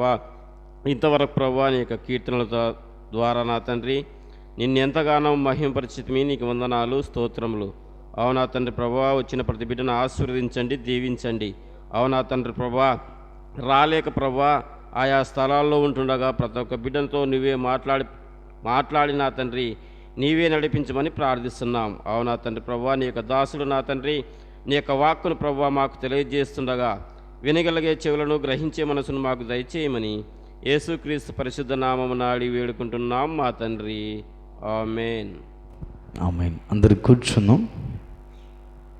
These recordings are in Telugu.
ప్రభా, ఇంతవరకు ప్రభా నీ యొక్క కీర్తనల ద్వారా నా తండ్రి నిన్నెంతగానో మహింపరిచితిమి. నీకు వందనాలు, స్తోత్రములు. అవునా తండ్రి ప్రభా, వచ్చిన ప్రతి బిడ్డను ఆశీర్వదించండి, దీవించండి. అవునా తండ్రి ప్రభా, రాలేక ప్రభా ఆయా స్థలాల్లో ఉంటుండగా ప్రతి ఒక్క బిడ్డలతో నువ్వే మాట్లాడి నా తండ్రి నీవే నడిపించమని ప్రార్థిస్తున్నాం. అవునా తండ్రి ప్రభా, నీ యొక్క దాసుడు నా తండ్రి నీ యొక్క వాక్కును ప్రభా మాకు తెలియజేస్తుండగా వినగలిగే చెవులను, గ్రహించే మనసును మాకు దయచేయమని యేసుక్రీస్తు పరిశుద్ధ నామమున అడిగి వేడుకుంటున్నాం మా తండ్రి. ఆమేన్. ఆమేన్. అందరు కూర్చున్నాం.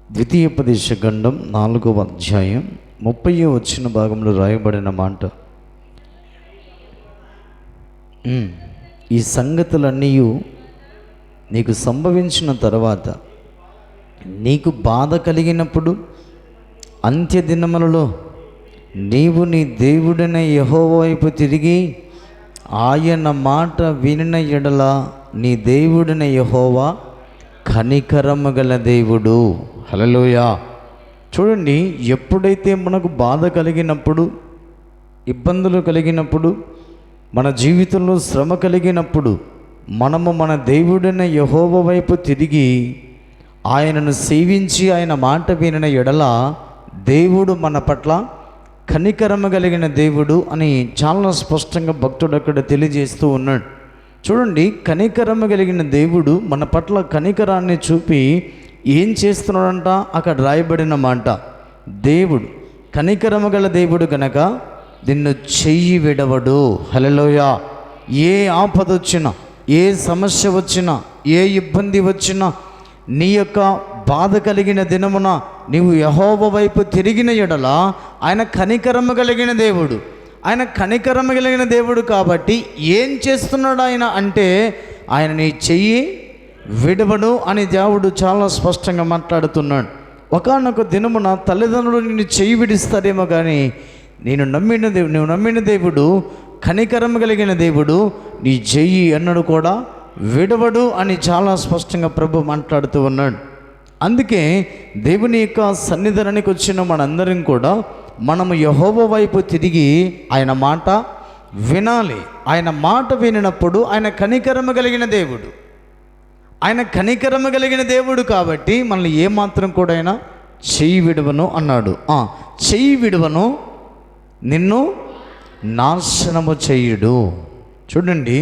ద్వితీయోపదేశ ఖండం 4వ అధ్యాయం 30వ వచన భాగంలో రాయబడిన మాట, ఈ సంగతులన్నీ నీకు సంభవించిన తర్వాత నీకు బాధ కలిగినప్పుడు అంత్య దినములలో నీవు నీ దేవుడైన యెహోవా వైపు తిరిగి ఆయన మాట వినిన ఎడల నీ దేవుడైన యెహోవా కనికరము గల దేవుడు. హల్లెలూయా. చూడండి, ఎప్పుడైతే మనకు బాధ కలిగినప్పుడు, ఇబ్బందులు కలిగినప్పుడు, మన జీవితంలో శ్రమ కలిగినప్పుడు మనము మన దేవుడైన యెహోవా వైపు తిరిగి ఆయనను సేవించి ఆయన మాట వినిన ఎడల దేవుడు మన పట్ల కనికరము కలిగిన దేవుడు అని చాలా స్పష్టంగా భక్తుడు అక్కడ తెలియజేస్తూ ఉన్నాడు. చూడండి, కనికరము కలిగిన దేవుడు మన పట్ల కనికరాన్ని చూపి ఏం చేస్తున్నాడంట? అక్కడ రాయబడిన మాట, దేవుడు కనికరము గల దేవుడు కనుక నిన్ను చెయ్యి విడవడు. హల్లెలూయా. ఏ ఆపద వచ్చినా, ఏ సమస్య వచ్చినా, ఏ ఇబ్బంది వచ్చినా, నీ యొక్క బాధ కలిగిన దినమున నీవు యెహోవా వైపు తిరిగిన ఎడల ఆయన కనికరము కలిగిన దేవుడు. ఆయన కనికరము కలిగిన దేవుడు కాబట్టి ఏం చేస్తున్నాడు ఆయన అంటే, ఆయన నీ చెయ్యి విడవడు అని దేవుడు చాలా స్పష్టంగా మాట్లాడుతున్నాడు. ఒకానొక దినమున తల్లిదండ్రులు నిన్ను చెయ్యి విడిస్తారేమో కానీ నువ్వు నమ్మిన దేవుడు కనికరము కలిగిన దేవుడు, నీ చెయ్యి అన్నడు కూడా విడవడు అని చాలా స్పష్టంగా ప్రభు మాట్లాడుతూ ఉన్నాడు. అందుకే దేవుని యొక్క సన్నిధానానికి వచ్చిన మనందరం కూడా మనము యెహోవా వైపు తిరిగి ఆయన మాట వినాలి. ఆయన మాట వినినప్పుడు ఆయన కనికరము కలిగిన దేవుడు. ఆయన కనికరము కలిగిన దేవుడు కాబట్టి మనల్ని ఏమాత్రం కూడా ఆయన చెయ్యి విడవను అన్నాడు. చెయ్యి విడవను, నిన్ను నాశనము చెయ్యడు. చూడండి,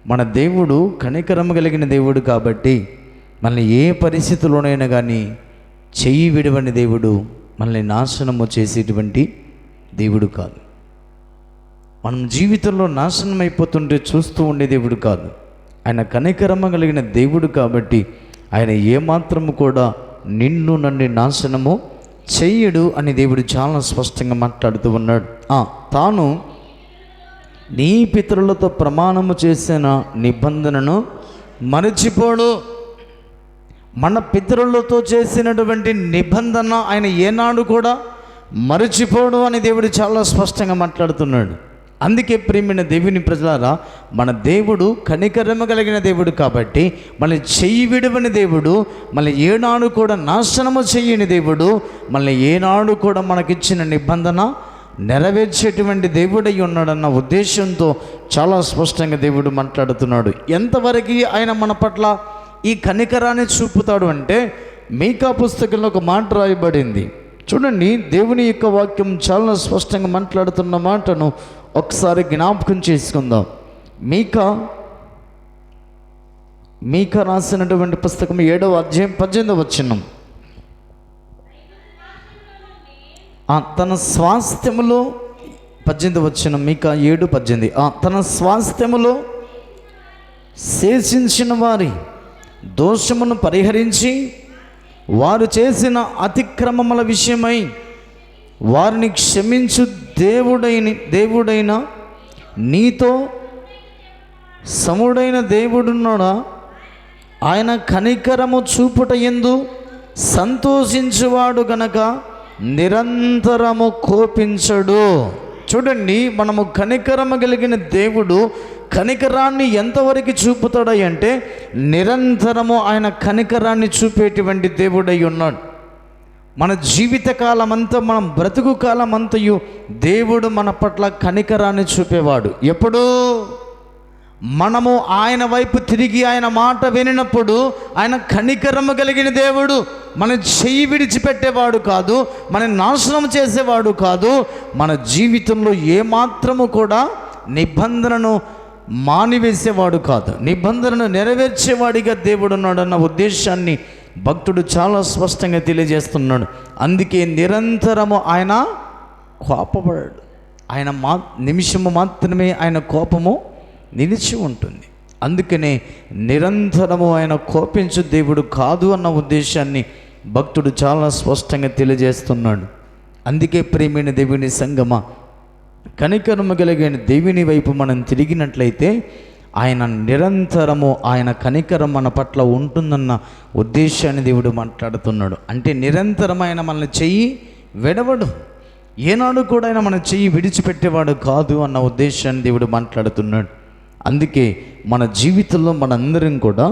మన దేవుడు కనికరము కలిగిన దేవుడు కాబట్టి మనల్ని ఏ పరిస్థితుల్లోనైనా కానీ చెయ్యి విడవని దేవుడు, మనల్ని నాశనము చేసేటువంటి దేవుడు కాదు. మనం జీవితంలో నాశనం అయిపోతుంటే చూస్తూ ఉండే దేవుడు కాదు. ఆయన కనికరము కలిగిన దేవుడు కాబట్టి ఆయన ఏమాత్రము కూడా నిన్ను నన్ను నాశనము చెయ్యడు అని దేవుడు చాలా స్పష్టంగా మాట్లాడుతూ ఉన్నాడు. తాను నీ పితరులతో ప్రమాణము చేసిన నిబంధనను మరచిపోడు. మన పితరులతో చేసినటువంటి నిబంధన ఆయన ఏనాడు కూడా మరచిపోడు అని దేవుడు చాలా స్పష్టంగా మాట్లాడుతున్నాడు. అందుకే ప్రియమైన దేవుని ప్రజలారా, మన దేవుడు కనికరము కలిగిన దేవుడు కాబట్టి మళ్ళీ చెయ్యి విడవని దేవుడు, మళ్ళీ ఏనాడు కూడా నాశనము చెయ్యని దేవుడు, మళ్ళీ ఏనాడు కూడా మనకిచ్చిన నిబంధన నెరవేర్చేటువంటి దేవుడై ఉన్నాడన్న ఉద్దేశంతో చాలా స్పష్టంగా దేవుడు మాట్లాడుతున్నాడు. ఎంతవరకు ఆయన మన పట్ల ఈ కనికరాన్ని చూపుతాడు అంటే, మీకా పుస్తకంలో ఒక మాట రాయబడింది. చూడండి, దేవుని యొక్క వాక్యం చాలా స్పష్టంగా మాట్లాడుతున్న మాటను ఒకసారి జ్ఞాపకం చేసుకుందాం. మీకా రాసినటువంటి పుస్తకం 7వ అధ్యాయం 18వ వచనం, తన స్వాస్థ్యములో 18వ వచనం, మీకా 7:18, తన స్వాస్థ్యములో శేషించిన వారి దోషమును పరిహరించి వారు చేసిన అతిక్రమముల విషయమై వారిని క్షమించు దేవుడైన నీతో సముడైన దేవుడున్నాడా? ఆయన కనికరము చూపుట యందు సంతోషించువాడు గనక నిరంతరము కోపించడు. చూడండి, మనము కనికరము కలిగిన దేవుడు కనికరాన్ని ఎంతవరకు చూపుతాడై అంటే, నిరంతరము ఆయన కనికరాన్ని చూపేటువంటి దేవుడై ఉన్నాడు. మన జీవితకాలం అంతా, మనం బ్రతుకు కాలం అంతయు దేవుడు మన పట్ల కనికరాన్ని చూపేవాడు. ఎప్పుడు మనము ఆయన వైపు తిరిగి ఆయన మాట వినినప్పుడు ఆయన కనికరము కలిగిన దేవుడు. మన చెయ్యి విడిచిపెట్టేవాడు కాదు, మన నాశనం చేసేవాడు కాదు. మన జీవితంలో ఏమాత్రము కూడా నిబంధనను మానివేసేవాడు కాదు, నిబంధనను నెరవేర్చేవాడిగా దేవుడు ఉన్నాడన్న ఉద్దేశాన్ని భక్తుడు చాలా స్పష్టంగా తెలియజేస్తున్నాడు. అందుకే నిరంతరము ఆయన కోపపడాడు. ఆయన నిమిషము మాత్రమే ఆయన కోపము నిలిచి ఉంటుంది. అందుకనే నిరంతరము ఆయన కోపించు దేవుడు కాదు అన్న ఉద్దేశాన్ని భక్తుడు చాలా స్పష్టంగా తెలియజేస్తున్నాడు. అందుకే ప్రియమైన దేవుని సంగమా, కనికరము కలిగిన దేవుని వైపు మనం తిరిగినట్లయితే ఆయన నిరంతరము ఆయన కనికరం మన పట్ల ఉంటుందన్న ఉద్దేశాన్ని దేవుడు మాట్లాడుతున్నాడు. అంటే నిరంతరం ఆయన మనల్ని చెయ్యి విడవడు, ఏనాడు కూడా ఆయన మన చెయ్యి విడిచిపెట్టేవాడు కాదు అన్న ఉద్దేశాన్ని దేవుడు మాట్లాడుతున్నాడు. అందుకే మన జీవితంలో మనందరం కూడా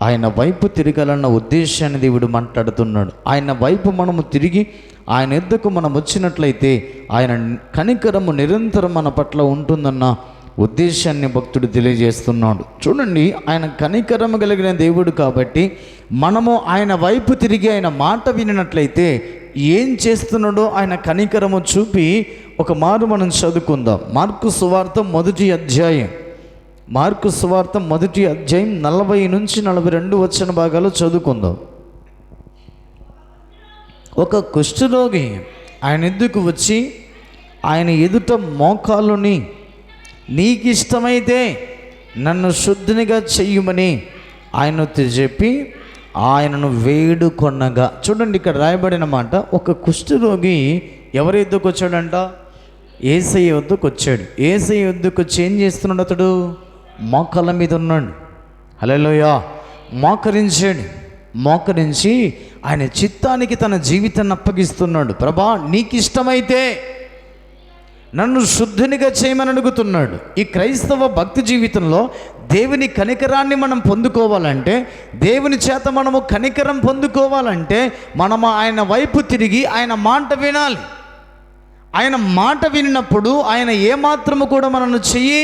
ఆయన వైపు తిరగాలన్న ఉద్దేశాన్ని దేవుడు మాట్లాడుతున్నాడు. ఆయన వైపు మనము తిరిగి ఆయన ఎద్దకు మనం వచ్చినట్లయితే ఆయన కనికరము నిరంతరం మన పట్ల ఉంటుందన్న ఉద్దేశాన్ని భక్తుడు తెలియజేస్తున్నాడు. చూడండి, ఆయన కనికరము కలిగిన దేవుడు కాబట్టి మనము ఆయన వైపు తిరిగి ఆయన మాట వినినట్లయితే ఏం చేస్తున్నాడో ఆయన కనికరము చూపి ఒక మారు మనం చదువుకుందాం. మార్కు సువార్త మొదటి అధ్యాయం 40 నుంచి 42 వచన భాగాలు చదువుకుందాం. ఒక కుష్ఠరోగి ఆయన ఎద్దుకు వచ్చి ఆయన ఎదుట మోకాలుని, నీకు ఇష్టమైతే నన్ను శుద్ధినిగా చెయ్యమని ఆయనతో చెప్పి ఆయనను వేడుకొనగా. చూడండి, ఇక్కడ రాయబడిన మాట, ఒక కుష్ఠరోగి ఎవరి ఎద్దుకు వచ్చాడంట? యేసయ్య వద్దకు వచ్చాడు. యేసయ్య వద్దకు వచ్చి ఏం చేస్తున్నాడు? అతడు మోకాళ్ళ మీద ఉన్నాడు. హల్లెలూయా. మోకరించి ఆయన చిత్తానికి తన జీవితాన్ని అప్పగిస్తున్నాడు. ప్రభా, నీకు ఇష్టమైతే నన్ను శుద్ధినిగా చేయమని అడుగుతున్నాడు. ఈ క్రైస్తవ భక్తి జీవితంలో దేవుని కనికరాన్ని మనం పొందుకోవాలంటే, దేవుని చేత మనము కనికరం పొందుకోవాలంటే మనము ఆయన వైపు తిరిగి ఆయన మాట వినాలి. ఆయన మాట వినినప్పుడు ఆయన ఏమాత్రము కూడా మనల్ని చెయ్యి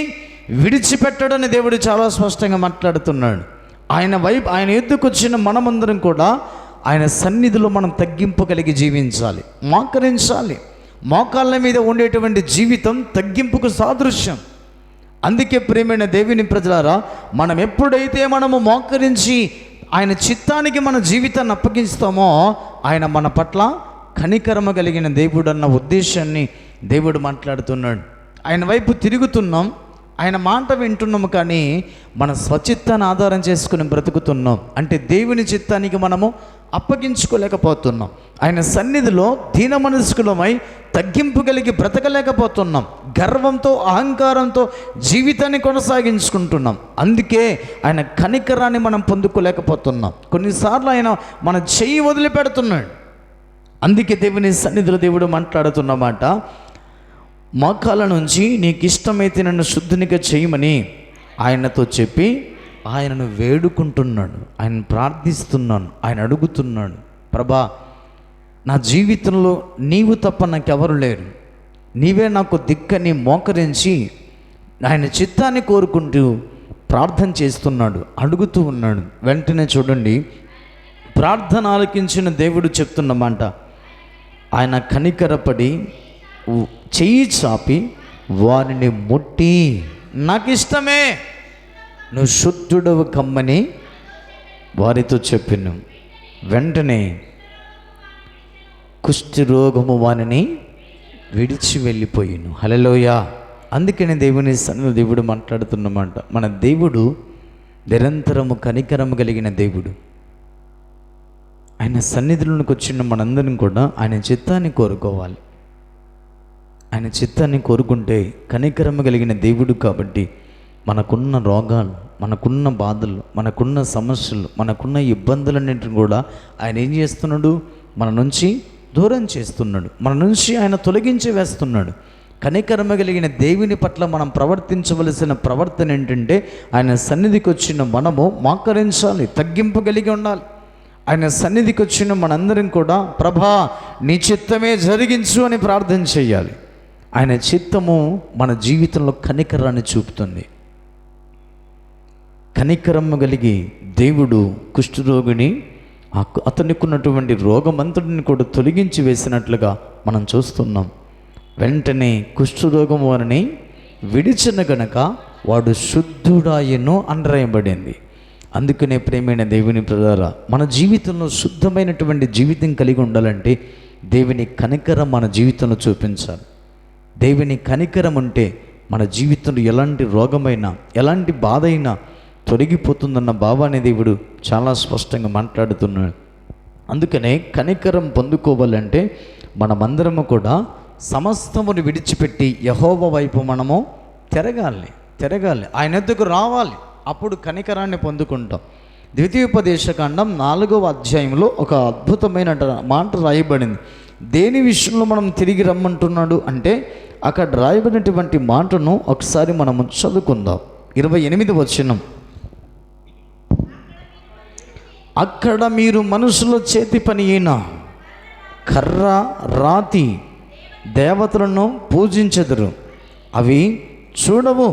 విడిచిపెట్టడని దేవుడు చాలా స్పష్టంగా మాట్లాడుతున్నాడు. ఆయన ఎద్దుకు వచ్చిన మనమందరం కూడా ఆయన సన్నిధిలో మనం తగ్గింపు కలిగి జీవించాలి, మోకరించాలి. మోకాళ్ళ మీద ఉండేటువంటి జీవితం తగ్గింపుకు సాదృశ్యం. అందుకే ప్రియమైన దేవుని ప్రజలారా, మనం ఎప్పుడైతే మనము మోకరించి ఆయన చిత్తానికి మన జీవితాన్ని అప్పగిస్తామో ఆయన మన పట్ల కనికరమ కలిగిన దేవుడు అన్న ఉద్దేశాన్ని దేవుడు మాట్లాడుతున్నాడు. ఆయన వైపు తిరుగుతున్నాం, ఆయన మాట వింటున్నాము, కానీ మన స్వచిత్తాన్ని ఆధారం చేసుకుని బ్రతుకుతున్నాం. అంటే దేవుని చిత్తానికి మనము అప్పగించుకోలేకపోతున్నాం. ఆయన సన్నిధిలో దీన మనస్కులమై తగ్గింపు కలిగి బ్రతకలేకపోతున్నాం. గర్వంతో, అహంకారంతో జీవితాన్ని కొనసాగించుకుంటున్నాం. అందుకే ఆయన కనికరాన్ని మనం పొందుకోలేకపోతున్నాం. కొన్నిసార్లు ఆయన మన చెయ్యి వదిలిపెడుతున్నాడు. అందుకే దేవుని సన్నిధిలో దేవుడు మాట్లాడుతున్నమాట, మోకాళ్ళ నుంచి నీకు ఇష్టమైతే నన్ను శుద్ధినిగా చేయమని ఆయనతో చెప్పి ఆయనను వేడుకుంటున్నాడు, ఆయన ప్రార్థిస్తున్నాను, ఆయన అడుగుతున్నాడు. ప్రభా, నా జీవితంలో నీవు తప్ప నాకెవరు లేరు, నీవే నాకు దిక్కని మోకరించి ఆయన చిత్తాన్ని కోరుకుంటూ ప్రార్థన చేస్తున్నాడు, అడుగుతూ ఉన్నాడు. వెంటనే చూడండి, ప్రార్థన ఆలకించిన దేవుడు చెప్తున్నమాట, ఆయన కనికరపడి చెయ్యి చాపి వారిని ముట్టి, నాకు ఇష్టమే, నువ్వు శుద్ధుడవు కమ్మని వారితో చెప్పిను. వెంటనే కుష్ఠరోగము వారిని విడిచి వెళ్ళిపోయిను. హల్లెలూయా. అందుకని దేవుని సన్నిధిలో దేవుడు మాట్లాడుతున్నమాట, మన దేవుడు నిరంతరము కనికరము కలిగిన దేవుడు. ఆయన సన్నిధిలోకి వచ్చిన మనందరం కూడా ఆయన చిత్తాన్ని కోరుకోవాలి. ఆయన చిత్తాన్ని కోరుకుంటే కనికరము కలిగిన దేవుడు కాబట్టి మనకున్న రోగాలు, మనకున్న బాధలు, మనకున్న సమస్యలు, మనకున్న ఇబ్బందులన్నింటిని కూడా ఆయన ఏం చేస్తున్నాడు? మన నుంచి దూరం చేస్తున్నాడు, మన నుంచి ఆయన తొలగించి వేస్తున్నాడు. కనికరమ కలిగిన దేవుని పట్ల మనం ప్రవర్తించవలసిన ప్రవర్తన ఏంటంటే, ఆయన సన్నిధికి వచ్చిన మనము మోకరించాలి, తగ్గింపు కలిగి ఉండాలి. ఆయన సన్నిధికి వచ్చిన మనందరం కూడా ప్రభా నీ చిత్తమే జరిగించు అని ప్రార్థన చేయాలి. ఆయన చిత్తము మన జీవితంలో కనికరాన్ని చూపుతుంది. కనికరము కలిగి దేవుడు కుష్ఠరోగిని అతనికి ఉన్నటువంటి రోగమంతటిని కూడా తొలగించి వేసినట్లుగా మనం చూస్తున్నాం. వెంటనే కుష్ఠరోగం వారిని విడిచిన గనక వాడు శుద్ధుడాయను అనరాయబడింది. అందుకనే ప్రేమైన దేవుని ప్రజలారా, మన జీవితంలో శుద్ధమైనటువంటి జీవితం కలిగి ఉండాలంటే దేవుని కనికరం మన జీవితంలో చూపించాలి. దేవుని కనికరం ఉంటే మన జీవితంలో ఎలాంటి రోగమైనా ఎలాంటి బాధ అయినా తొలగిపోతుందన్న భావాన్ని దేవుడు చాలా స్పష్టంగా మాట్లాడుతున్నాడు. అందుకనే కనికరం పొందుకోవాలంటే మనమందరము కూడా సమస్తమును విడిచిపెట్టి యెహోవా వైపు మనము తిరగాలి. ఆయన ఎద్దుకు రావాలి. అప్పుడు కనికరాన్ని పొందుకుంటాం. ద్వితీయోపదేశకాండం 4వ అధ్యాయంలో ఒక అద్భుతమైన మాట రాయబడింది. దేని విషయంలో మనం తిరిగి రమ్మంటున్నాడు అంటే అక్కడ రాయబడినటువంటి మాటను ఒకసారి మనము చదువుకుందాం. 28వ వచనం, అక్కడ మీరు మనుషుల చేతి పని అయిన కర్ర రాతి దేవతలను పూజించెదరు. అవి చూడవు,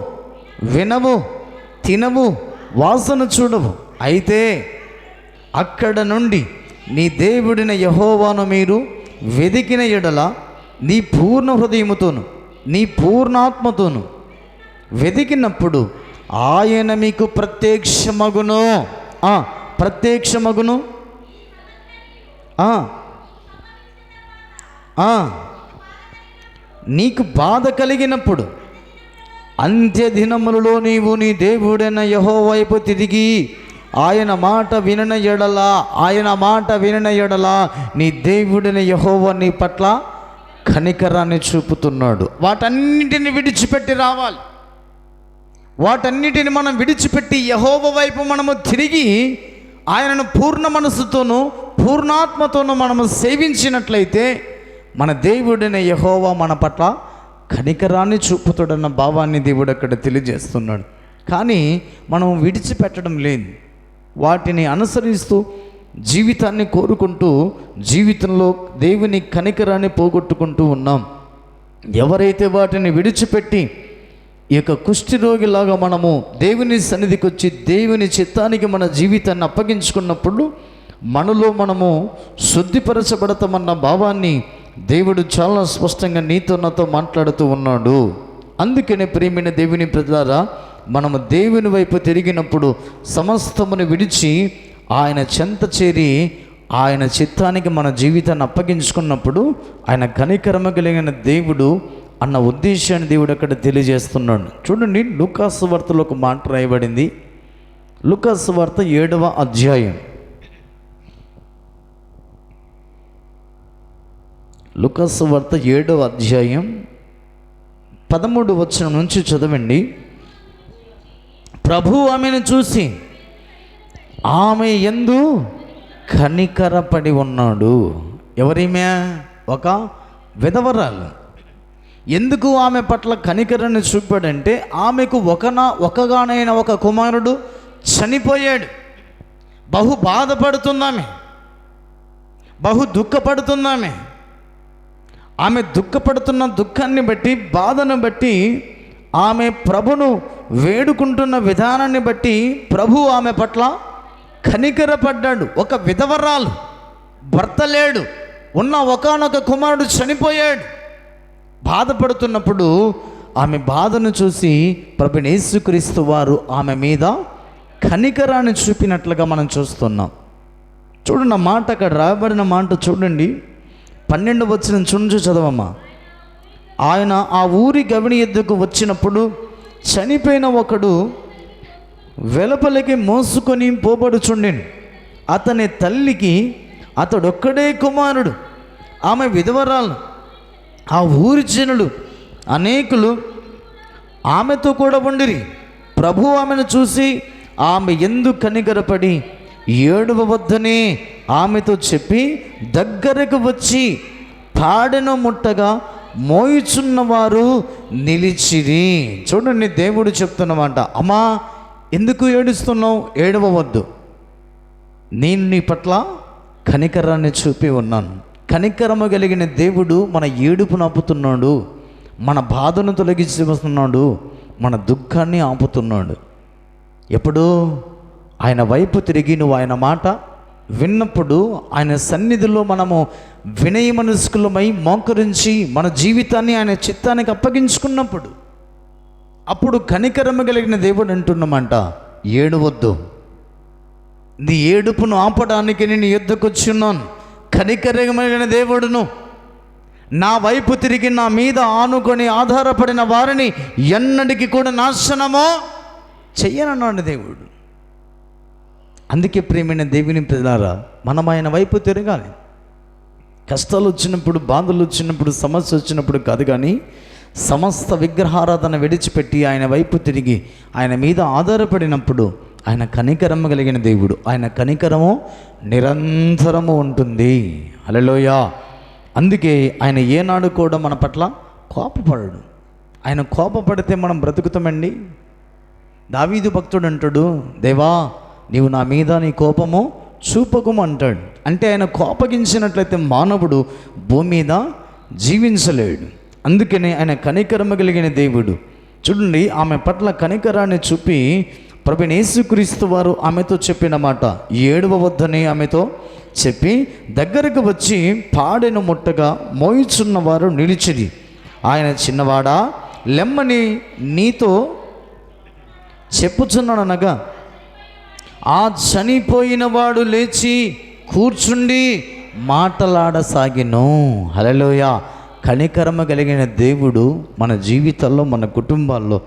వినవు, తినవు, వాసన చూడవు. అయితే అక్కడ నుండి నీ దేవుడిన యెహోవాను మీరు వెదికిన ఎడల నీ పూర్ణ హృదయముతోను నీ పూర్ణాత్మతోను వెదికినప్పుడు ఆయన మీకు ప్రత్యక్షమగును. నీకు బాధ కలిగినప్పుడు అంత్య దినములలో నీవు నీ దేవుడైన యెహోవా వైపు తిరిగి ఆయన మాట వినన ఎడల నీ దేవుడైన యెహోవా నీ పట్ల కనికరాన్ని చూపుతున్నాడు. వాటన్నిటిని విడిచిపెట్టి రావాలి. వాటన్నిటిని మనం విడిచిపెట్టి యెహోవా వైపు మనము తిరిగి ఆయనను పూర్ణ మనసుతోనూ పూర్ణాత్మతోనూ మనము సేవించినట్లయితే మన దేవుడైన యెహోవా మన పట్ల కనికరాన్ని చూపుతాడన్న భావాన్ని దేవుడు అక్కడ తెలియజేస్తున్నాడు. కానీ మనం విడిచిపెట్టడం లేదు. వాటిని అనుసరిస్తూ జీవితాన్ని కోరుకుంటూ జీవితంలో దేవుని కనికరాన్ని పోగొట్టుకుంటూ ఉన్నాం. ఎవరైతే వాటిని విడిచిపెట్టి ఈ యొక్క కుష్ఠరోగిలాగా మనము దేవుని సన్నిధికి వచ్చి దేవుని చిత్తానికి మన జీవితాన్ని అప్పగించుకున్నప్పుడు మనలో మనము శుద్ధిపరచబడతామన్న భావాన్ని దేవుడు చాలా స్పష్టంగా నీతో నాతో మాట్లాడుతూ ఉన్నాడు. అందుకనే ప్రియమైన దేవుని ప్రజలారా, మనము దేవుని వైపు తిరిగినప్పుడు సమస్తమును విడిచి ఆయన చెంత చేరి ఆయన చిత్తానికి మన జీవితాన్ని అప్పగించుకున్నప్పుడు ఆయన కనికరమ కలిగిన దేవుడు అన్న ఉద్దేశాన్ని దేవుడు అక్కడ తెలియజేస్తున్నాడు. చూడండి, లూకాసు వార్తలో ఒక మాట రాయబడింది. లూకాసు వార్త 7వ అధ్యాయం, లూకాసు వార్త 7వ అధ్యాయం 13వ వచనం నుంచి చదవండి. ప్రభు ఆమెను చూసి ఆమె యందు కనికరపడి ఉన్నాడు. ఎవరిమే? ఒక విధవరాలు. ఎందుకు ఆమె పట్ల కనికరాన్ని చూపాడంటే ఆమెకు ఒకగానైన ఒక కుమారుడు చనిపోయాడు. బహు బాధపడుతుందామె, బహు దుఃఖపడుతుందామె. ఆమె దుఃఖపడుతున్న దుఃఖాన్ని బట్టి, బాధను బట్టి, ఆమె ప్రభును వేడుకుంటున్న విధానాన్ని బట్టి ప్రభు ఆమె పట్ల కనికరపడ్డాడు. ఒక విధవరాలు, భర్త లేడు, ఉన్న ఒకానొక కుమారుడు చనిపోయాడు. బాధపడుతున్నప్పుడు ఆమె బాధను చూసి ప్రభువైన యేసుక్రీస్తు వారు ఆమె మీద కనికరాన్ని చూపినట్లుగా మనం చూస్తున్నాం. చూడండి, ఆ మాట అక్కడ రాయబడిన మాట చూడండి. 12వ వచనం చుంచు చదవమ్మా. ఆయన ఆ ఊరి గవిని ఎద్దుకు వచ్చినప్పుడు చనిపోయిన ఒకడు వెలుపలికి మోసుకొని పోబడుచుండెను. అతని తల్లికి అతడొక్కడే కుమారుడు, ఆమె విధవరాలు. ఆ ఊరి జనులు అనేకులు ఆమెతో కూడా ఉండిరి. ప్రభు ఆమెను చూసి ఆమె ఎందుకు కనికరపడి ఏడువ వద్దనే ఆమెతో చెప్పి దగ్గరకు వచ్చి పాడెను ముట్టగా మోయుచున్నవారు నిలిచిరి. చూడండి, దేవుడు చెప్తున్నమాట, అమ్మా ఎందుకు ఏడుస్తున్నావు? ఏడవవద్దు, నేను నీ పట్ల కనికరాన్ని చూపి ఉన్నాను. కనికరము కలిగిన దేవుడు మన ఏడుపును ఆపుతున్నాడు, మన బాధను తొలగించి వస్తున్నాడు, మన దుఃఖాన్ని ఆపుతున్నాడు. ఎప్పుడు ఆయన వైపు తిరిగి నువ్వు ఆయన మాట విన్నప్పుడు, ఆయన సన్నిధిలో మనము వినయ మనస్కులమై మోకరించి మన జీవితాన్ని ఆయన చిత్తానికి అప్పగించుకున్నప్పుడు, అప్పుడు కనికరము కలిగిన దేవుడు అంటున్నామంట, ఏడవద్దు, నీ ఏడుపును ఆపడానికి నేను యుద్ధకు వచ్చున్నాను. కనికరమైన దేవుడును, నా వైపు తిరిగి నా మీద ఆనుకొని ఆధారపడిన వారిని ఎన్నటికీ కూడా నాశనమో చెయ్యనన్నాడు దేవుడు. అందుకే ప్రియమైన దేవుని ప్రజలారా, మనం ఆయన వైపు తిరగాలి. కష్టాలు వచ్చినప్పుడు, బాధలు వచ్చినప్పుడు, సమస్య వచ్చినప్పుడు కాదు, కానీ సమస్త విగ్రహారాధన విడిచిపెట్టి ఆయన వైపు తిరిగి ఆయన మీద ఆధారపడినప్పుడు ఆయన కనికరము కలిగిన దేవుడు. ఆయన కనికరము నిరంతరము ఉంటుంది. హల్లెలూయా. అందుకే ఆయన ఏనాడు కూడా మన పట్ల కోపపడడు. ఆయన కోపపడితే మనం బ్రతుకుతామండి. దావీదు భక్తుడు అంటాడు, దేవా నీవు నా మీద నీ కోపము చూపకము అంటాడు. అంటే ఆయన కోపగించినట్లయితే మానవుడు భూమి మీద జీవించలేడు. అందుకనే ఆయన కనికరము కలిగిన దేవుడు. చూడండి, ఆమె పట్ల కనికరాన్ని చూపి ప్రభువైన యేసుక్రీస్తు వారు ఆమెతో చెప్పిన మాట, ఏడవవద్దని ఆమెతో చెప్పి దగ్గరకు వచ్చి పాడెను ముట్టగా మోయిచున్న వారు నిలిచిరి. ఆయన, చిన్నవాడా లెమ్మని నీతో చెప్పుచున్నాననగా ఆ చనిపోయిన వాడు లేచి కూర్చుండి మాటలాడసాగిను. హల్లెలూయా. కనికరము కలిగిన దేవుడు మన జీవితాల్లో, మన కుటుంబాల్లో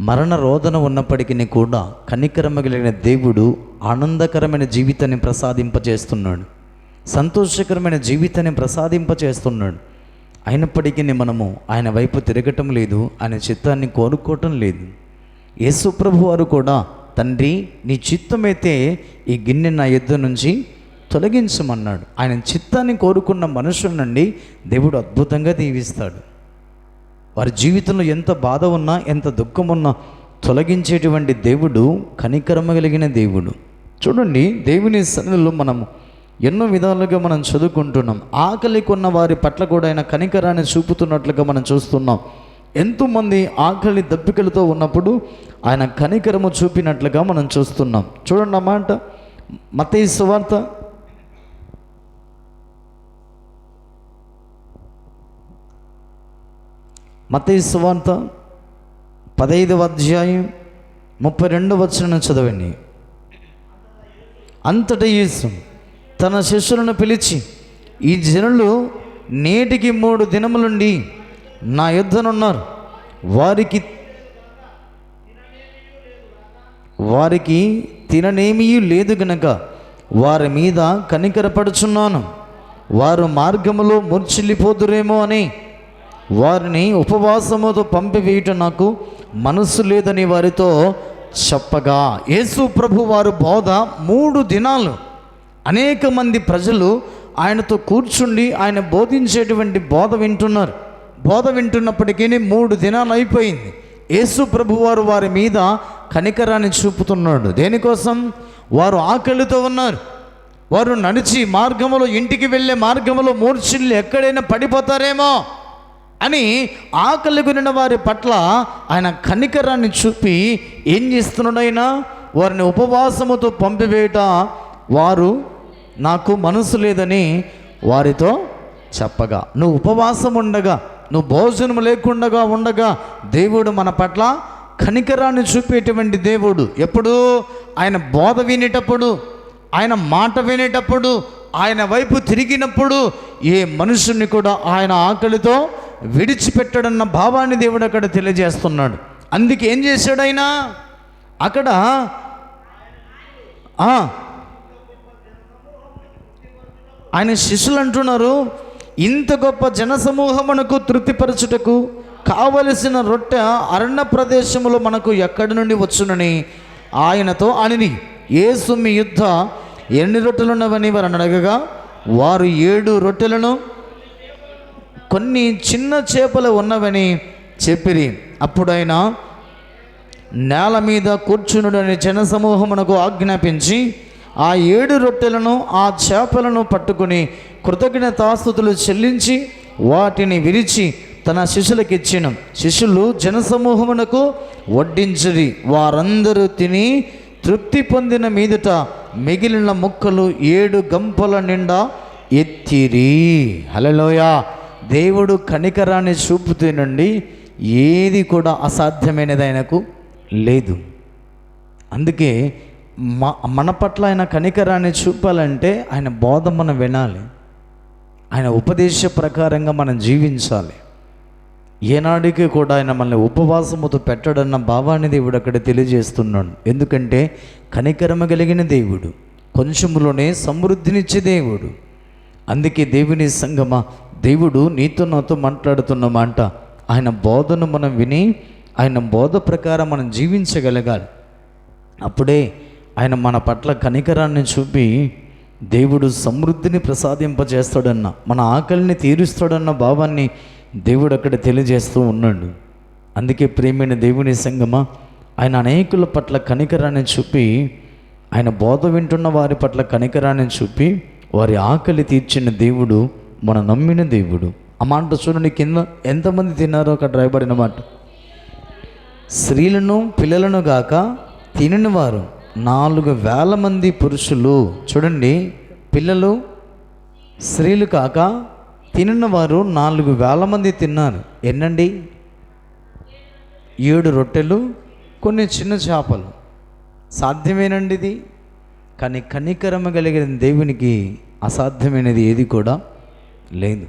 మరణ రోదన ఉన్నప్పటికీ కూడా కనికరము కలిగిన దేవుడు ఆనందకరమైన జీవితాన్ని ప్రసాదింపచేస్తున్నాడు, సంతోషకరమైన జీవితాన్ని ప్రసాదింపచేస్తున్నాడు. అయినప్పటికీ మనము ఆయన వైపు తిరగటం లేదు, ఆయన చిత్తాన్ని కోరుకోవటం లేదు. యేసుప్రభు వారు కూడా, తండ్రి నీ చిత్తమైతే ఈ గిన్నె నా యొద్ద నుంచి తొలగించమన్నాడు. ఆయన చిత్తాన్ని కోరుకున్న మనుషుల నుండి దేవుడు అద్భుతంగా దీవిస్తాడు. వారి జీవితంలో ఎంత బాధ ఉన్నా, ఎంత దుఃఖం ఉన్నా తొలగించేటువంటి దేవుడు కనికరము కలిగిన దేవుడు. చూడండి, దేవుని సన్నిధిలో మనము ఎన్నో విధాలుగా మనం చదువుకుంటున్నాం. ఆకలి కొన్న వారి పట్ల కూడా ఆయన కనికరాన్ని చూపుతున్నట్లుగా మనం చూస్తున్నాం. ఎంతోమంది ఆకలి దప్పికలతో ఉన్నప్పుడు ఆయన కనికరము చూపినట్లుగా మనం చూస్తున్నాం. చూడండి అన్నమాట, మత్తయి సువార్త 15వ అధ్యాయం 32వ వచనం చదవండి. అంతటా యేసు తన శిష్యులను పిలిచి, ఈ జనులు నేటికి 3 దినములుండి నా యొద్దనున్నారు, వారికి తిననేమీ లేదు గనక వారి మీద కనికరపడుచున్నాను. వారు మార్గములో మూర్ఛిల్లిపోదురేమో అని వారిని ఉపవాసముతో పంపివేయటం నాకు మనసు లేదని వారితో చెప్పగా, యేసు ప్రభు వారు బోధ 3 దినాలు అనేక మంది ప్రజలు ఆయనతో కూర్చుండి ఆయన బోధించేటువంటి బోధ వింటున్నారు. బోధ వింటున్నప్పటికీ 3 దినాలు అయిపోయింది. యేసు ప్రభు వారు వారి మీద కనికరాన్ని చూపుతున్నాడు. దేనికోసం? వారు ఆకలితో ఉన్నారు. వారు నడిచి మార్గములో, ఇంటికి వెళ్ళే మార్గములో మూర్ఛిల్లి ఎక్కడైనా పడిపోతారేమో అని ఆకలి కొనిన వారి పట్ల ఆయన కనికరాన్ని చూపి ఏం చేస్తున్నాడు? ఆయన వారిని ఉపవాసముతో పంపివేయట వారు నాకు మనసు లేదని వారితో చెప్పగా, నువ్వు ఉపవాసం ఉండగా, నువ్వు భోజనం లేకుండా ఉండగా దేవుడు మన పట్ల కనికరాన్ని చూపేటువంటి దేవుడు. ఎప్పుడు? ఆయన బోధ వినేటప్పుడు, ఆయన మాట వినేటప్పుడు, ఆయన వైపు తిరిగినప్పుడు ఏ మనుషుని కూడా ఆయన ఆకలితో విడిచిపెట్టడన్న భావాన్ని దేవుడు అక్కడ తెలియజేస్తున్నాడు. అందుకే ఏం చేశాడు ఆయన అక్కడ? ఆయన శిష్యులు అంటున్నారు, ఇంత గొప్ప జనసమూహమునకు తృప్తిపరచుటకు కావలసిన రొట్టె అరణ్య ప్రదేశములో మనకు ఎక్కడి నుండి వచ్చునని ఆయనతో అనిని. యేసు మీ యుద్ధ ఎన్ని రొట్టెలున్నవని వారు అడగగా, వారు 7 రొట్టెలను కొన్ని చిన్న చేపలు ఉన్నవని చెప్పిరి. అప్పుడు ఆయన నేల మీద కూర్చునుడని జనసమూహమునకు ఆజ్ఞాపించి ఆ 7 రొట్టెలను ఆ చేపలను పట్టుకుని కృతజ్ఞతాస్తుతులు చెల్లించి వాటిని విరిచి తన శిష్యులకు ఇచ్చిన. శిష్యులు జనసమూహమునకు వడ్డించిరి. వారందరూ తిని తృప్తి పొందిన మీదట మిగిలిన ముక్కలు 7 గంపల నిండా ఎత్తిరి. హల్లెలూయా. దేవుడు కనికరాన్ని చూపుతేనండి ఏది కూడా అసాధ్యమైనది ఆయనకు లేదు. అందుకే మన పట్ల ఆయన కనికరాన్ని చూపాలంటే ఆయన బోధ మనం వినాలి, ఆయన ఉపదేశ ప్రకారంగా మనం జీవించాలి. ఏనాడికి కూడా ఆయన మనల్ని ఉపవాసముతో పెట్టడన్న భావాన్ని దేవుడు అక్కడ తెలియజేస్తున్నాడు. ఎందుకంటే కనికరమ కలిగిన దేవుడు, కొంచెములోనే సమృద్ధినిచ్చే దేవుడు. అందుకే దేవుని సంగమా, దేవుడు నీతో నాతో మాట్లాడుతున్న మాట, ఆయన బోధను మనం విని ఆయన బోధ ప్రకారం మనం జీవించగలగాలి. అప్పుడే ఆయన మన పట్ల కనికరాన్ని చూపి దేవుడు సమృద్ధిని ప్రసాదింపజేస్తాడన్న, మన ఆకలిని తీరుస్తాడన్న భావాన్ని దేవుడు అక్కడ తెలియజేస్తూ ఉన్నాడు. అందుకే ప్రియమైన దేవుని సంగమా, ఆయన అనేకుల పట్ల కనికరాన్ని చూపి, ఆయన బోధ వింటున్న వారి పట్ల కనికరాన్ని చూపి వారి ఆకలి తీర్చిన దేవుడు, మన నమ్మిన దేవుడు. ఆ మాట చూడండి, కింద ఎంతమంది తిన్నారో అక్కడ రాయబడిన మాట. స్త్రీలను పిల్లలను గాక తినని వారు 4,000 మంది పురుషులు. చూడండి, పిల్లలు స్త్రీలు కాక తినిన వారు 4,000 మంది తిన్నారు. ఎన్నండి? 7 రొట్టెలు, కొన్ని చిన్న చేపలు. సాధ్యమేనండి ఇది. కానీ కనికరమ కలిగిన దేవునికి అసాధ్యమైనది ఏది కూడా లేదు.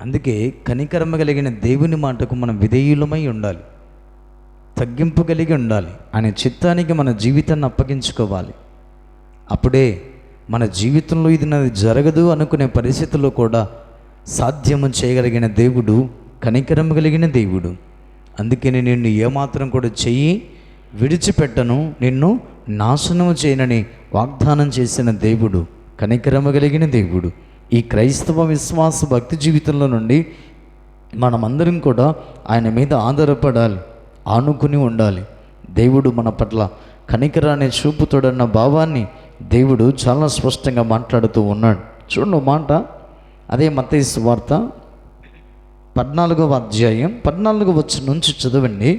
అందుకే కనికరమ కలిగిన దేవుని మాటకు మనం విధేయులమై ఉండాలి, తగ్గింపు కలిగి ఉండాలి. ఆయన చిత్తానికి మన జీవితాన్ని అప్పగించుకోవాలి. అప్పుడే మన జీవితంలో ఇది నాది జరగదు అనుకునే పరిస్థితుల్లో కూడా సాధ్యము చేయగలిగిన దేవుడు కనికరం కలిగిన దేవుడు. అందుకే నిన్ను ఏమాత్రం కూడా చెయ్యి విడిచిపెట్టను, నిన్ను నాశనము చేయనని వాగ్దానం చేసిన దేవుడు కనికరమ కలిగిన దేవుడు. ఈ క్రైస్తవ విశ్వాస భక్తి జీవితంలో నుండి మనమందరం కూడా ఆయన మీద ఆధారపడాలి, ఆనుకుని ఉండాలి. దేవుడు మన పట్ల కనికరాన్ని చూపుతాడన్న భావాన్ని దేవుడు చాలా స్పష్టంగా మాట్లాడుతూ ఉన్నాడు. చూడండి మాట, అదే మత్తయి సువార్త 14వ అధ్యాయం 14వ వచనం నుంచి చదవండి.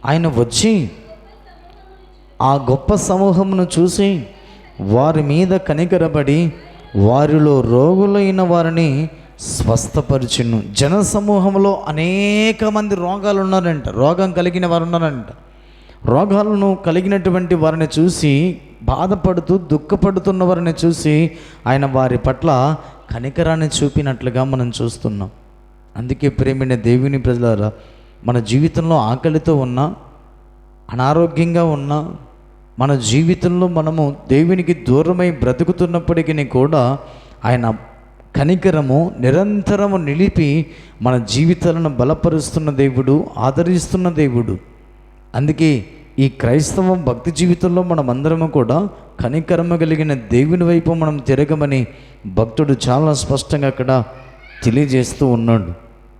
ఆయన వచ్చి ఆ గొప్ప సమూహమును చూసి వారి మీద కనికరపడి వారిలో రోగులైన వారిని స్వస్థపరిచును. జన సమూహంలో అనేక మంది రోగాలు ఉన్నారంట, రోగం కలిగిన వారు ఉన్నారంట. రోగాలను కలిగినటువంటి వారిని చూసి బాధపడుతూ దుఃఖపడుతున్న వారిని చూసి ఆయన వారి పట్ల కనికరాన్ని చూపినట్లుగా మనం చూస్తున్నాం. అందుకే ప్రేమైన దేవుని ప్రజలారా, మన జీవితంలో ఆకలితో ఉన్నా, అనారోగ్యంగా ఉన్నా, మన జీవితంలో మనము దేవునికి దూరమై బ్రతుకుతున్నప్పటికీ కూడా ఆయన కనికరము నిరంతరము నిలిపి మన జీవితాలను బలపరుస్తున్న దేవుడు, ఆదరిస్తున్న దేవుడు. అందుకే ఈ క్రైస్తవ భక్తి జీవితంలో మనమందరము కూడా కనికరమ కలిగిన దేవుని వైపు మనం తిరగమని భక్తుడు చాలా స్పష్టంగా అక్కడ తెలియజేస్తూ ఉన్నాడు.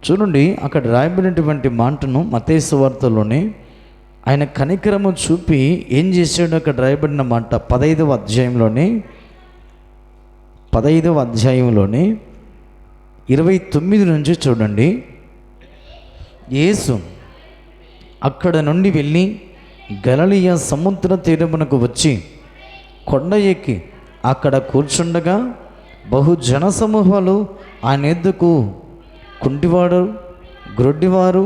చూడండి, అక్కడ రాయబడినటువంటి మాటను మత్తయి సువార్తలోనే ఆయన కనికరము చూపి ఏం చేశాడు అక్కడ రాయబడిన మాట 15వ అధ్యాయంలోనే 29 నుంచి చూడండి. యేసు అక్కడ నుండి వెళ్ళి గలిలయ సముద్ర తీరమునకు వచ్చి కొండ ఎక్కి అక్కడ కూర్చుండగా బహు జన సమూహాలు ఆయన ఎద్దుకు కుంటివారు, గ్రొడ్డివారు,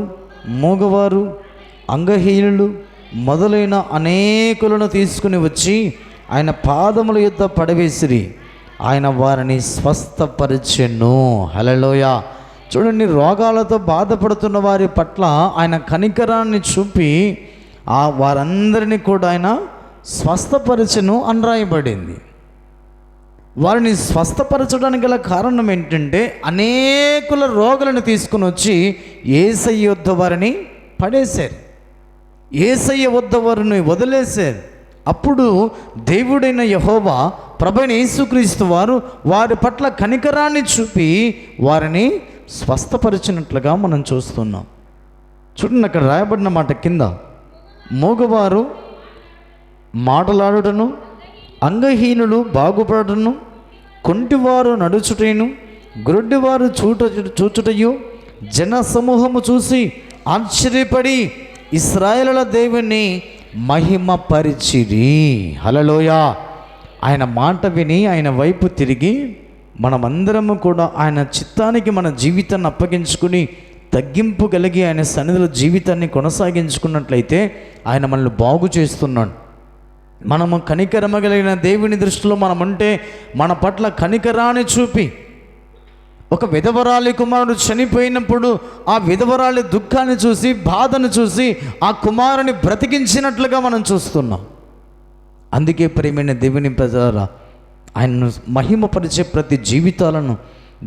మూగవారు, అంగహీనులు మొదలైన అనేకులను తీసుకుని వచ్చి ఆయన పాదముల యొద్ద పడవేసిరి. ఆయన వారిని స్వస్థపరిచెను. హల్లెలూయా. చూడండి, రోగాలతో బాధపడుతున్న వారి పట్ల ఆయన కనికరాన్ని చూపి వారందరినీ కూడా ఆయన స్వస్థపరచెను అని రాయబడింది. వారిని స్వస్థపరచడానికి గల కారణం ఏంటంటే అనేకుల రోగులను తీసుకుని వచ్చి యేసయ్య వద్ద వారిని పడేశారు, యేసయ్య వద్ద వారిని వదిలేశారు. అప్పుడు దేవుడైన యెహోవా ప్రభువైన యేసుక్రీస్తు వారు వారి పట్ల కనికరాన్ని చూపి వారిని స్వస్థపరిచినట్లుగా మనం చూస్తున్నాం. చూడండి, అక్కడ రాయబడిన మాట కింద మూగవారు మాటలాడుటను, అంగహీనులు బాగుపడటను, కుంటివారు నడుచుటను, గ్రుడ్డివారు చూచుటయు జన సమూహము చూసి ఆశ్చర్యపడి ఇశ్రాయేలుల దేవుని మహిమపరిచిరి. హల్లెలూయా. ఆయన మాట విని ఆయన వైపు తిరిగి మనమందరము కూడా ఆయన చిత్తానికి మన జీవితాన్ని అప్పగించుకుని తగ్గింపు కలిగి ఆయన సన్నిధిలో జీవితాన్ని కొనసాగించుకున్నట్లయితే ఆయన మనల్ని బాగు చేస్తున్నాడు. మనము కనికరమగలిగిన దేవుని దృష్టిలో మనముంటే మన పట్ల కనికరాన్ని చూపి, ఒక విధవరాలి కుమారుడు చనిపోయినప్పుడు ఆ విధవరాలి దుఃఖాన్ని చూసి, బాధను చూసి ఆ కుమారుని బ్రతికించినట్లుగా మనం చూస్తున్నాం. అందుకే ప్రియమైన దేవుని ప్రజలారా, ఆయనను మహిమపరిచే ప్రతి జీవితాలను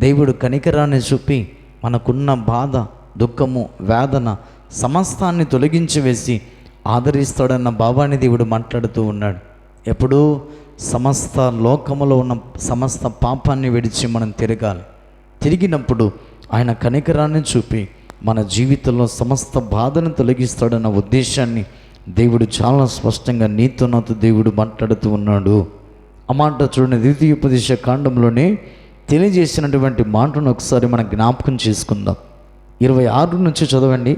దేవుడు కనికరాన్ని చూపి మనకున్న బాధ, దుఃఖము, వేదన సమస్తాన్ని తొలగించి వేసి ఆదరిస్తాడన్న భావాన్ని దేవుడు మాట్లాడుతూ ఉన్నాడు. ఎప్పుడూ సమస్త లోకములో ఉన్న సమస్త పాపాన్ని విడిచి మనం తిరగాలి. తిరిగినప్పుడు ఆయన కనికరాన్ని చూపి మన జీవితంలో సమస్త బాధను తొలగిస్తాడన్న ఉద్దేశాన్ని దేవుడు చాలా స్పష్టంగా నీతో నాతో దేవుడు మాట్లాడుతూ ఉన్నాడు. ఆ మాట చూడండి, ద్వితీయోపదేశ కాండంలోనే తెలియజేసినటువంటి మాటను ఒకసారి మనం జ్ఞాపకం చేసుకుందాం. 26 నుంచి చదవండి.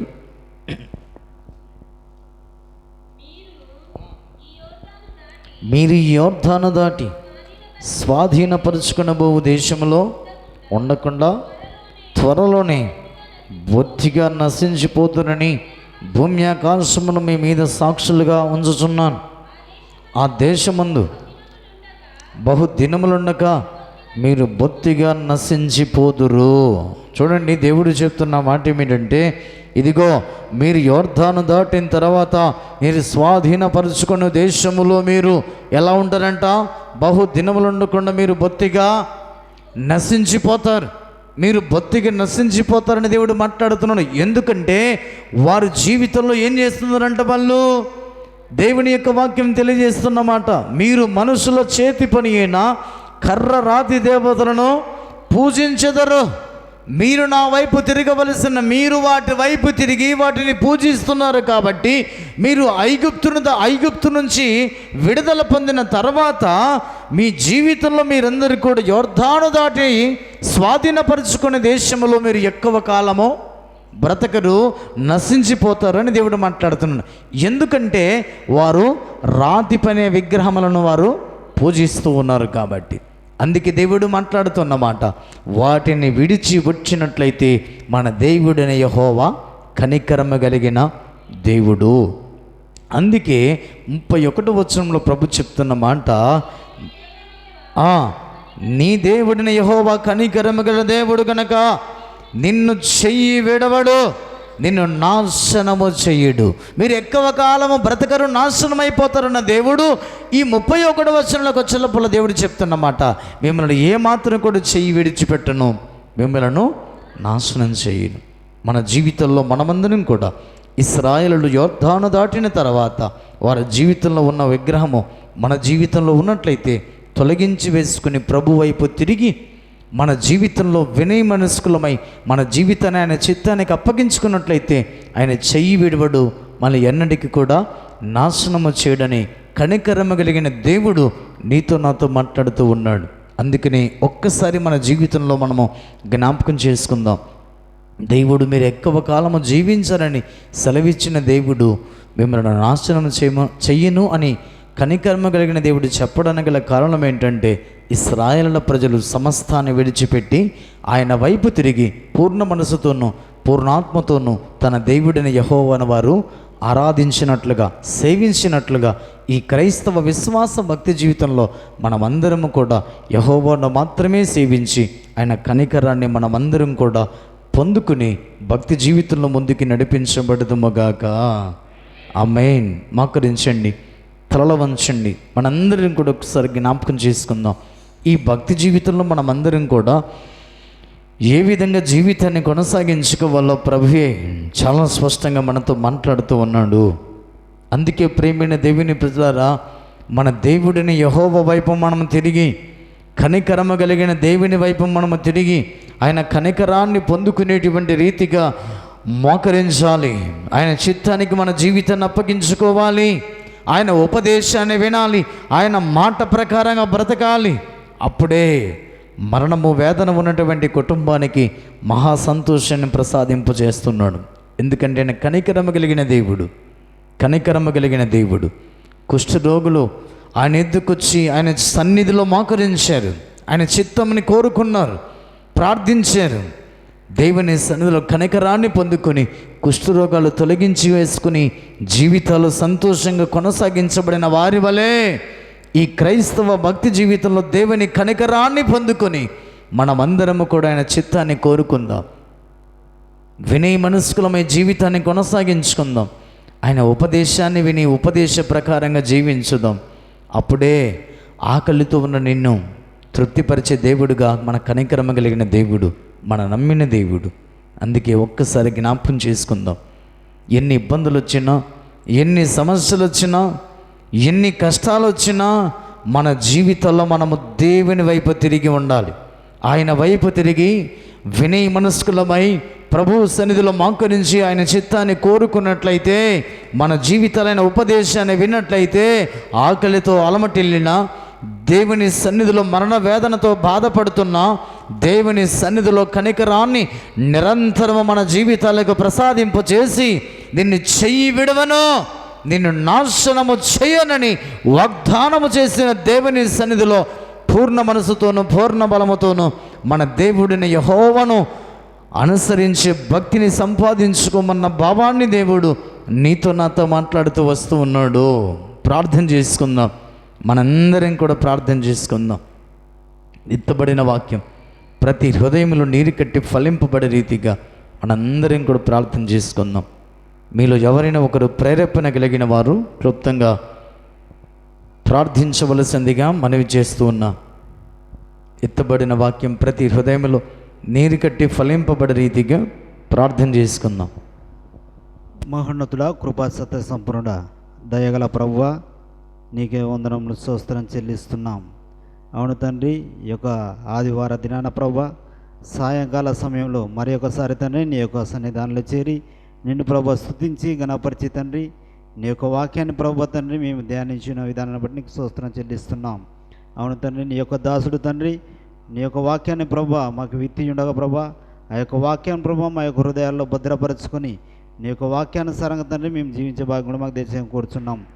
మీరు ఈ యోర్దాను దాటి స్వాధీనపరుచుకునబోవు దేశంలో ఉండకుండా త్వరలోనే బొత్తిగా నశించిపోతునని భూమి ఆకాశమును మీ మీద సాక్షులుగా ఉంచుచున్నాను. ఆ దేశమందు బహు దినములుండక మీరు బొత్తిగా నశించిపోదురు. చూడండి, దేవుడు చెప్తున్న మాట ఏమిటంటే, ఇదిగో మీరు యోర్దాను దాటిన తర్వాత మీరు స్వాధీనపరుచుకున్న దేశములో మీరు ఎలా ఉంటారంట? బహు దినములు ఉండకుండా మీరు బొత్తిగా నశించిపోతారు. మీరు బొత్తిగా నశించిపోతారని దేవుడు మాట్లాడుతున్నాడు. ఎందుకంటే వారి జీవితంలో ఏం చేస్తున్నారంట? వాళ్ళు దేవుని యొక్క వాక్యం తెలియజేస్తున్నమాట. మీరు మనుషుల చేతి పని అయిన కర్ర రాతి దేవతలను పూజించెదరు. మీరు నా వైపు తిరగవలసిన మీరు వాటి వైపు తిరిగి వాటిని పూజిస్తున్నారు. కాబట్టి మీరు ఐగుప్తు నుంచి విడుదల పొందిన తర్వాత మీ జీవితంలో మీరందరూ కూడా యోర్దాను దాటి స్వాధీనపరుచుకునే దేశంలో మీరు ఎక్కువ కాలము బ్రతకరు, నశించిపోతారని దేవుడు మాట్లాడుతున్నాడు. ఎందుకంటే వారు రాతి పనే విగ్రహములను వారు పూజిస్తూ ఉన్నారు కాబట్టి. అందుకే దేవుడు మాట్లాడుతున్నమాట, వాటిని విడిచి వచ్చినట్లయితే మన దేవుడైన యెహోవా కనికరమ కలిగిన దేవుడు. అందుకే 31వ వచనంలో ప్రభు చెప్తున్న మాట, నీ దేవుడిన యెహోవా కనికరమ గల దేవుడు కనుక నిన్ను చెయ్యి విడవడు, నిన్ను నాశనము చెయ్యడు. మీరు ఎక్కువ కాలము బ్రతకరు, నాశనం అయిపోతారన్న దేవుడు ఈ 31వ వచనంలోకి వచ్చేటప్పుడు దేవుడు చెప్తున్నమాట, మిమ్మల్ని ఏమాత్రం కూడా చెయ్యి విడిచిపెట్టను, మిమ్మల్ని నాశనం చేయను. మన జీవితంలో మనమందరం కూడా ఇశ్రాయేలు యోర్దాను దాటిన తర్వాత వారి జీవితంలో ఉన్న విగ్రహము మన జీవితంలో ఉన్నట్లయితే తొలగించి వేసుకుని ప్రభు వైపు తిరిగి మన జీవితంలో వినయ మనస్కులమై మన జీవితాన్ని ఆయన చిత్తానికి అప్పగించుకున్నట్లయితే ఆయన చెయ్యి విడవడు, మన ఎన్నటికి కూడా నాశనము చేయడని కనికరమ కలిగిన దేవుడు నీతో నాతో మాట్లాడుతూ ఉన్నాడు. అందుకని ఒక్కసారి మన జీవితంలో మనము జ్ఞాపకం చేసుకుందాం. దేవుడు మీరు ఎక్కువ కాలము జీవించాలని సెలవిచ్చిన దేవుడు మిమ్మల్ని నాశనం చెయ్యను అని కనికర్మ కలిగిన దేవుడు చెప్పడానికి గల కారణం ఏంటంటే, ఇశ్రాయేలుల ప్రజలు సమస్తాన్ని విడిచిపెట్టి ఆయన వైపు తిరిగి పూర్ణ మనసుతోనూ పూర్ణాత్మతోనూ తన దేవుడిని యెహోవాను వారు ఆరాధించినట్లుగా, సేవించినట్లుగా ఈ క్రైస్తవ విశ్వాస భక్తి జీవితంలో మనమందరము కూడా యెహోవాను మాత్రమే సేవించి ఆయన కనికరాన్ని మనమందరం కూడా పొందుకుని భక్తి జీవితంలో ముందుకి నడిపించబడదుముగాక. ఆమేన్. మోకరించండి, తలల వంచండి. మనందరం కూడా ఒకసారి జ్ఞాపకం చేసుకుందాం. ఈ భక్తి జీవితంలో మనమందరం కూడా ఏ విధంగా జీవితాన్ని కొనసాగించుకోవాలో ప్రభువే చాలా స్పష్టంగా మనతో మాట్లాడుతూ ఉన్నాడు. అందుకే ప్రేమైన దేవుని ప్రజలారా, మన దేవుడిని యెహోవా వైపు మనం తిరిగి, కనికరమ కలిగిన దేవుని వైపు మనము తిరిగి ఆయన కనికరాన్ని పొందుకునేటువంటి రీతిగా మోకరించాలి. ఆయన చిత్తానికి మన జీవితాన్ని అప్పగించుకోవాలి. ఆయన ఉపదేశాన్ని వినాలి. ఆయన మాట ప్రకారంగా బ్రతకాలి. అప్పుడే మరణము వేదన ఉన్నటువంటి కుటుంబానికి మహా సంతోషాన్ని ప్రసాదింపజేస్తున్నాడు. ఎందుకంటే ఆయన కనికరము కలిగిన దేవుడు. కనికరము కలిగిన దేవుడు. కుష్ఠరోగులు ఆయన ఎద్దుకొచ్చి ఆయన సన్నిధిలో మోకరించారు. ఆయన చిత్తముని కోరుకున్నారు, ప్రార్థించారు. దేవుని సన్నిధిలో కనికరాన్ని పొందుకొని కుష్ఠరోగాలు తొలగించి వేసుకుని జీవితాలు సంతోషంగా కొనసాగించబడిన వారి వలె ఈ క్రైస్తవ భక్తి జీవితంలో దేవుని కనికరాన్ని పొందుకొని మనమందరము కూడా ఆయన చిత్తాన్ని కోరుకుందాం. వినయ మనస్కులమై జీవితాన్ని కొనసాగించుకుందాం. ఆయన ఉపదేశాన్ని విని ఉపదేశ ప్రకారంగా జీవించుదాం. అప్పుడే ఆకలితో ఉన్న నిన్ను తృప్తిపరిచే దేవుడుగా మన కనికరమ కలిగిన దేవుడు, మన నమ్మిన దేవుడు. అందుకే ఒక్కసారి జ్ఞాపకం చేసుకుందాం. ఎన్ని ఇబ్బందులు వచ్చినా, ఎన్ని సమస్యలు వచ్చినా, ఎన్ని కష్టాలు వచ్చినా మన జీవితంలో మనము దేవుని వైపు తిరిగి ఉండాలి. ఆయన వైపు తిరిగి వినయ మనస్కులమై ప్రభువు సన్నిధిలో మోకరించి ఆయన చిత్తాన్ని కోరుకున్నట్లయితే, మన జీవితాలైన ఉపదేశాన్ని విన్నట్లయితే, ఆకలితో అలమటిల్లిన, దేవుని సన్నిధిలో మరణ వేదనతో బాధపడుతున్నా, దేవుని సన్నిధిలో కనికరాన్ని నిరంతరము మన జీవితాలకు ప్రసాదింపు చేసి, నిన్ను చెయ్యి విడవను, నిన్ను నాశనము చేయనని వాగ్దానము చేసిన దేవుని సన్నిధిలో పూర్ణ మనసుతోనూ పూర్ణ బలముతోనూ మన దేవుడిని యెహోవాను అనుసరించే భక్తిని సంపాదించుకోమన్న భావాన్ని దేవుడు నీతో నాతో మాట్లాడుతూ వస్తూ ఉన్నాడు. ప్రార్థన చేసుకుందాం. మనందరం కూడా ప్రార్థన చేసుకుందాం. ఎత్తబడిన వాక్యం ప్రతి హృదయంలో నీరు కట్టి ఫలింపబడే రీతిగా మనందరం కూడా ప్రార్థన చేసుకుందాం. మీలో ఎవరైనా ఒకరు ప్రేరేపణ కలిగిన వారు క్లుప్తంగా ప్రార్థించవలసిందిగా మనవి చేస్తూ ఉన్నా. ఎత్తబడిన వాక్యం ప్రతి హృదయంలో నీరు కట్టి ఫలింపబడే రీతిగా ప్రార్థన చేసుకుందాం. మహోన్నతుడా, కృపా సత్య సంపన్నుడా, దయగల ప్రభువా, నీకే వందనములు స్తోత్రం చెల్లిస్తున్నాం. అవును తండ్రి, ఈ యొక్క ఆదివార దినాన ప్రభువా, సాయంకాల సమయంలో మరి ఒకసారి తండ్రి నీ యొక్క సన్నిధానంలో చేరి నిన్ను ప్రభువా స్తుతించి గణపరిచి తండ్రి నీ యొక్క వాక్యాన్ని ప్రభువా తండ్రి మేము ధ్యానించిన విధానాన్ని బట్టి నీకు స్తోత్రం చెల్లిస్తున్నాం. అవును తండ్రి, నీ యొక్క దాసుడు తండ్రి నీ యొక్క వాక్యాన్ని ప్రభువా మాకు విత్తి ఉండగా ప్రభువా, ఆ యొక్క వాక్యాన్ని ప్రభువా మా యొక్క హృదయాల్లో భద్రపరచుకొని నీ యొక్క వాక్యానుసారంగా తండ్రి మేము జీవించే భాగ్యం మాకు దయచేయమని కోరుచున్నాం.